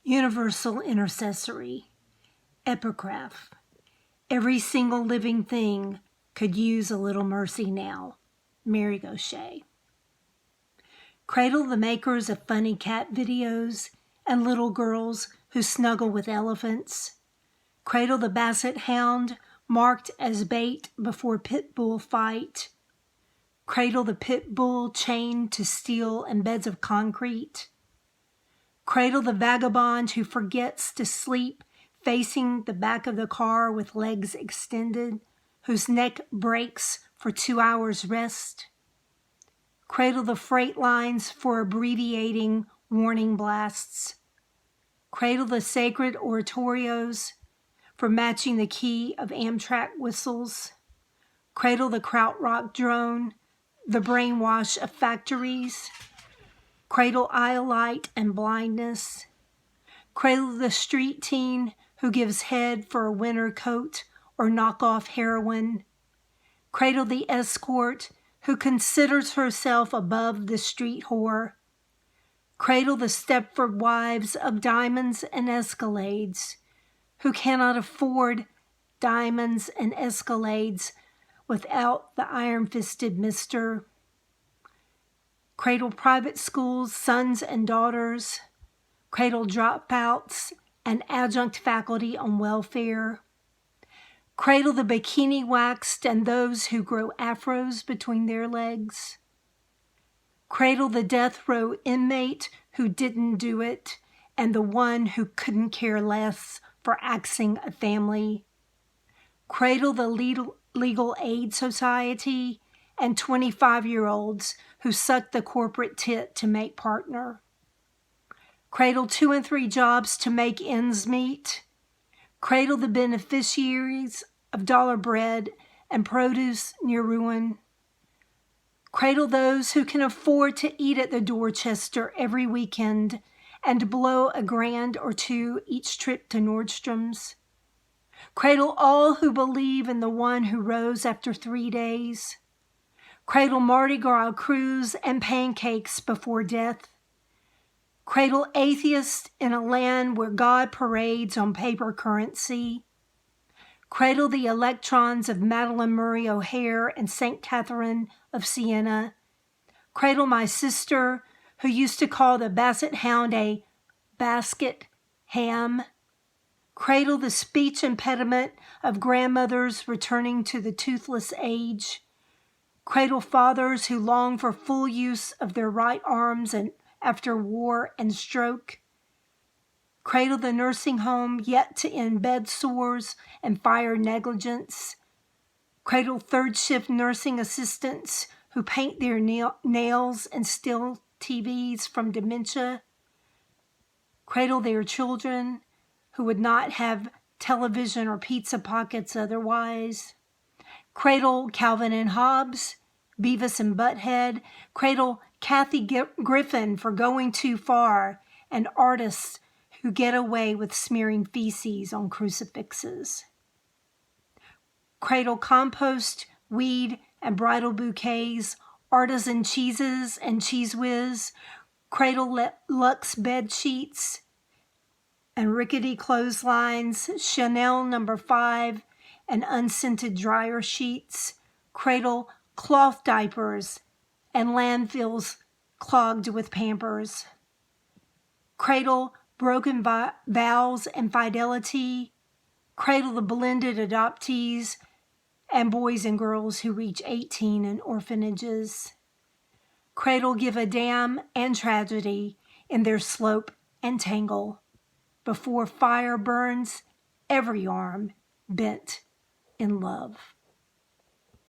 Universal Intercessory. Epigraph. Every single living thing could use a little mercy now. Mary Gauthier. Cradle the makers of funny cat videos and little girls who snuggle with elephants. Cradle the basset hound marked as bait before pit bull fight. Cradle the pit bull chained to steel and beds of concrete. Cradle the vagabond who forgets to sleep facing the back of the car with legs extended, whose neck breaks for 2 hours rest. Cradle the freight lines for abbreviating warning blasts. Cradle the sacred oratorios for matching the key of Amtrak whistles. Cradle the krautrock drone, the brainwash of factories. Cradle iolite and blindness. Cradle the street teen who gives head for a winter coat or knockoff heroin. Cradle the escort who considers herself above the street whore. Cradle the Stepford wives of diamonds and escalades who cannot afford diamonds and escalades without the iron-fisted mister. Cradle private schools, sons and daughters. Cradle dropouts and adjunct faculty on welfare. Cradle the bikini waxed and those who grow afros between their legs. Cradle the death row inmate who didn't do it and the one who couldn't care less for axing a family. Cradle the legal aid society and 25-year-olds who suck the corporate tit to make partner. Cradle 2 and 3 jobs to make ends meet. Cradle the beneficiaries of dollar bread and produce near ruin. Cradle those who can afford to eat at the Dorchester every weekend and blow $1,000 or $2,000 each trip to Nordstrom's. Cradle all who believe in the one who rose after 3 days. Cradle Mardi Gras crews and pancakes before death. Cradle atheists in a land where God parades on paper currency. Cradle the electrons of Madeleine Murray O'Hare and St. Catherine of Siena. Cradle my sister who used to call the basset hound a basket ham. Cradle the speech impediment of grandmothers returning to the toothless age. Cradle fathers who long for full use of their right arms and after war and stroke. Cradle the nursing home yet to end bed sores and fire negligence. Cradle third shift nursing assistants who paint their nails and steal TVs from dementia. Cradle their children who would not have television or pizza pockets otherwise. Cradle Calvin and Hobbes, Beavis and Butthead. Cradle Kathy Griffin for going too far, and artists who get away with smearing feces on crucifixes. Cradle compost, weed, and bridal bouquets, artisan cheeses and Cheese Whiz. Cradle Lux bed sheets and rickety clotheslines, Chanel No. 5 and unscented dryer sheets. Cradle cloth diapers and landfills clogged with Pampers. Cradle broken vows and fidelity. Cradle the blended adoptees and boys and girls who reach 18 in orphanages. Cradle give a damn and tragedy in their slope and tangle before fire burns every arm bent in love.